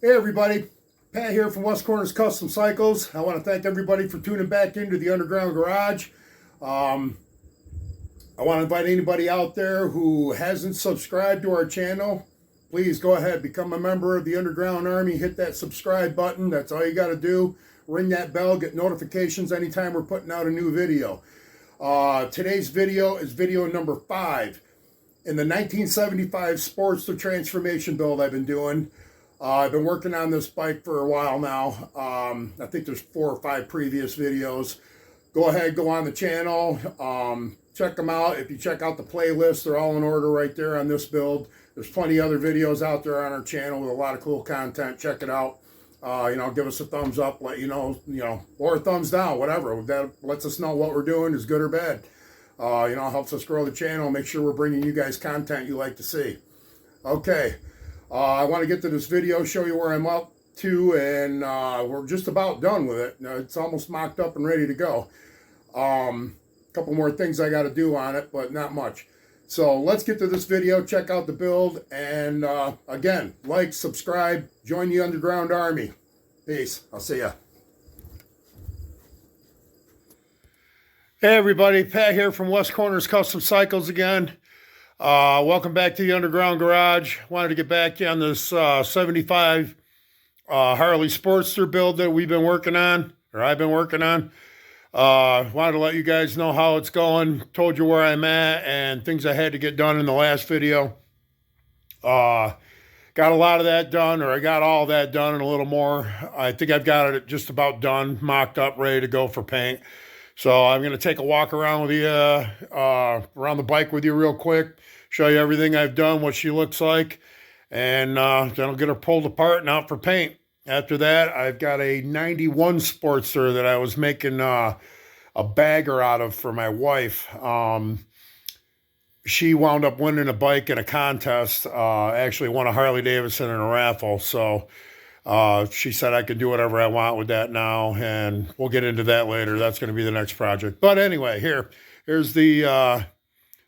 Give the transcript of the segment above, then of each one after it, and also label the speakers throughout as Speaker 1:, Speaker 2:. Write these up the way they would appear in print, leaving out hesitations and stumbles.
Speaker 1: Hey everybody, Pat here from West Corners Custom Cycles. I want to thank everybody for tuning back into the Underground Garage. I want to invite anybody out there who hasn't subscribed to our channel. Please go ahead, become a member of the Underground Army. Hit that subscribe button. That's all you got to do. Ring that bell, get notifications anytime we're putting out a new video. Today's video is video number 5 in the 1975 Sportster Transformation build I've been doing. I've been working on this bike for a while now. I think there's 4 or 5 previous videos. Go ahead, go on the channel, check them out. If you check out the playlist, they're all in order right there on this build. There's plenty of other videos out there on our channel with a lot of cool content. Check it out. Give us a thumbs up, let you know, or a thumbs down, whatever. That lets us know what we're doing is good or bad. Helps us grow the channel, make sure we're bringing you guys content you like to see. Okay. I want to get to this video, show you where I'm up to, and we're just about done with it. It's almost mocked up and ready to go. A couple more things I got to do on it, but not much. So let's get to this video, check out the build, and again, like, subscribe, join the Underground Army. Peace. I'll see ya. Hey everybody, Pat here from West Corners Custom Cycles again. Welcome back to the Underground Garage. Wanted to get back on this 75 Harley Sportster build that we've been working on, or I've been working on. Wanted to let you guys know how it's going. Told you where I'm at and things I had to get done in the last video. Got a lot of that done, or I got all that done and a little more. I think I've got it just about done, mocked up, ready to go for paint. So I'm going to take a walk around with you, around the bike with you real quick, show you everything I've done, what she looks like, and then I'll get her pulled apart and out for paint. After that, I've got a 91 Sportster that I was making a bagger out of for my wife. She wound up winning a bike in a contest, actually won a Harley Davidson in a raffle, so she said I could do whatever I want with that now, and we'll get into that later. That's going to be the next project. But anyway, here's the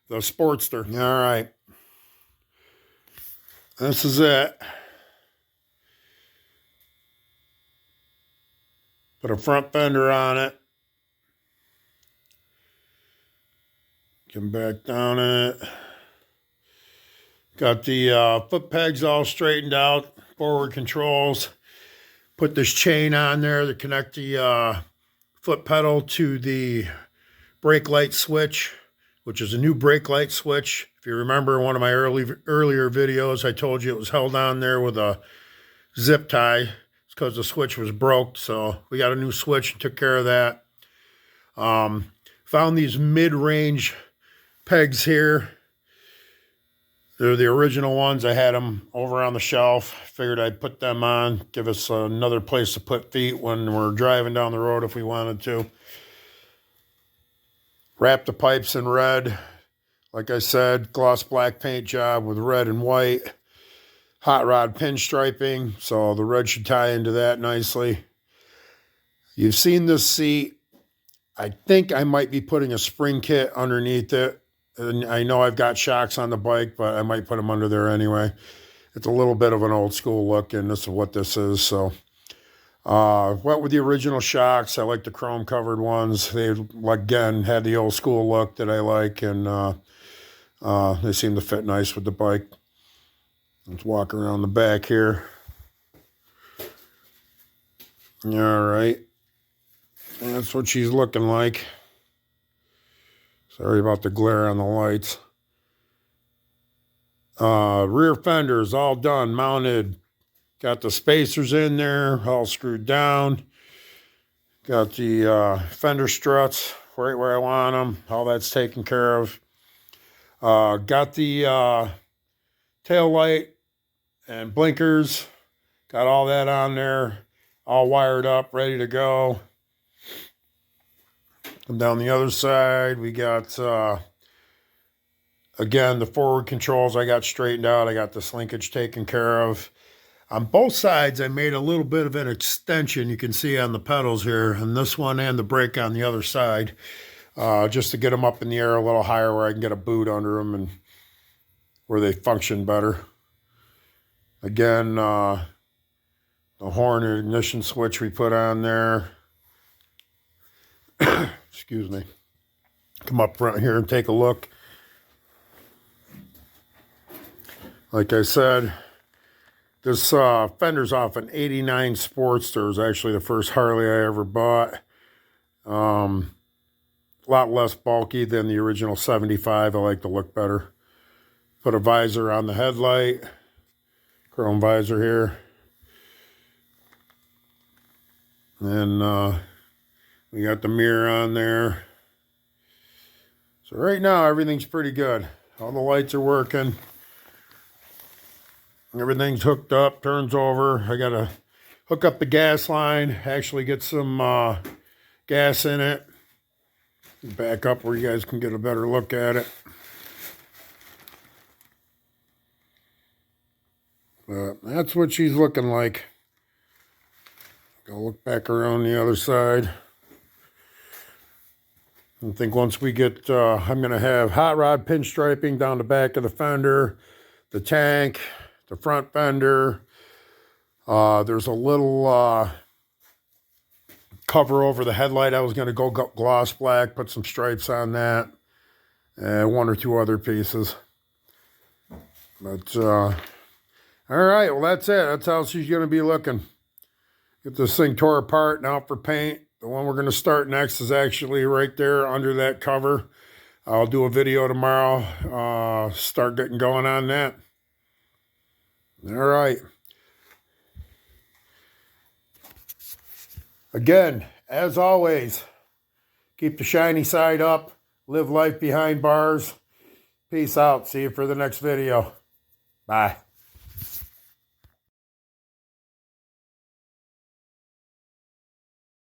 Speaker 1: Sportster. All right. This is it. Put a front fender on it. Come back down it. Got the foot pegs all straightened out. Forward controls. Put this chain on there to connect the foot pedal to the brake light switch, which is a new brake light switch. If you remember one of my earlier videos, I told you it was held on there with a zip tie. It's because the switch was broke, so we got a new switch and took care of that. Found these mid-range pegs here. They're the original ones. I had them over on the shelf. Figured I'd put them on, give us another place to put feet when we're driving down the road if we wanted to. Wrap the pipes in red. Like I said, gloss black paint job with red and white. Hot rod pinstriping, so the red should tie into that nicely. You've seen this seat. I think I might be putting a spring kit underneath it. And I know I've got shocks on the bike, but I might put them under there anyway. It's a little bit of an old school look, and this is what this is. So, went with the original shocks. I like the chrome covered ones. They, again, had the old school look that I like, and they seem to fit nice with the bike. Let's walk around the back here. All right. That's what she's looking like. Sorry about the glare on the lights. Rear fenders all done, mounted. Got the spacers in there, all screwed down. Got the fender struts right where I want them. All that's taken care of. Got the tail light and blinkers. Got all that on there, all wired up, ready to go. Come down the other side, we got, again, the forward controls I got straightened out. I got this linkage taken care of. On both sides, I made a little bit of an extension you can see on the pedals here, and this one and the brake on the other side, just to get them up in the air a little higher where I can get a boot under them and where they function better. Again, the horn and ignition switch we put on there. Excuse me. Come up front here and take a look. Like I said, this fender's off an '89 Sportster. It was actually the first Harley I ever bought. A lot less bulky than the original '75. I like the look better. Put a visor on the headlight. Chrome visor here. And we got the mirror on there. So right now, everything's pretty good. All the lights are working. Everything's hooked up, turns over. I got to hook up the gas line, actually get some gas in it. Back up where you guys can get a better look at it. But that's what she's looking like. Go look back around the other side. I think once we get, I'm going to have hot rod pinstriping down the back of the fender, the tank, the front fender. There's a little cover over the headlight. I was going to go gloss black, put some stripes on that, and one or two other pieces. But, all right, well, that's it. That's how she's going to be looking. Get this thing tore apart and out for paint. The one we're going to start next is actually right there under that cover. I'll do a video tomorrow, start getting going on that. All right. Again, as always, keep the shiny side up, live life behind bars. Peace out. See you for the next video. Bye.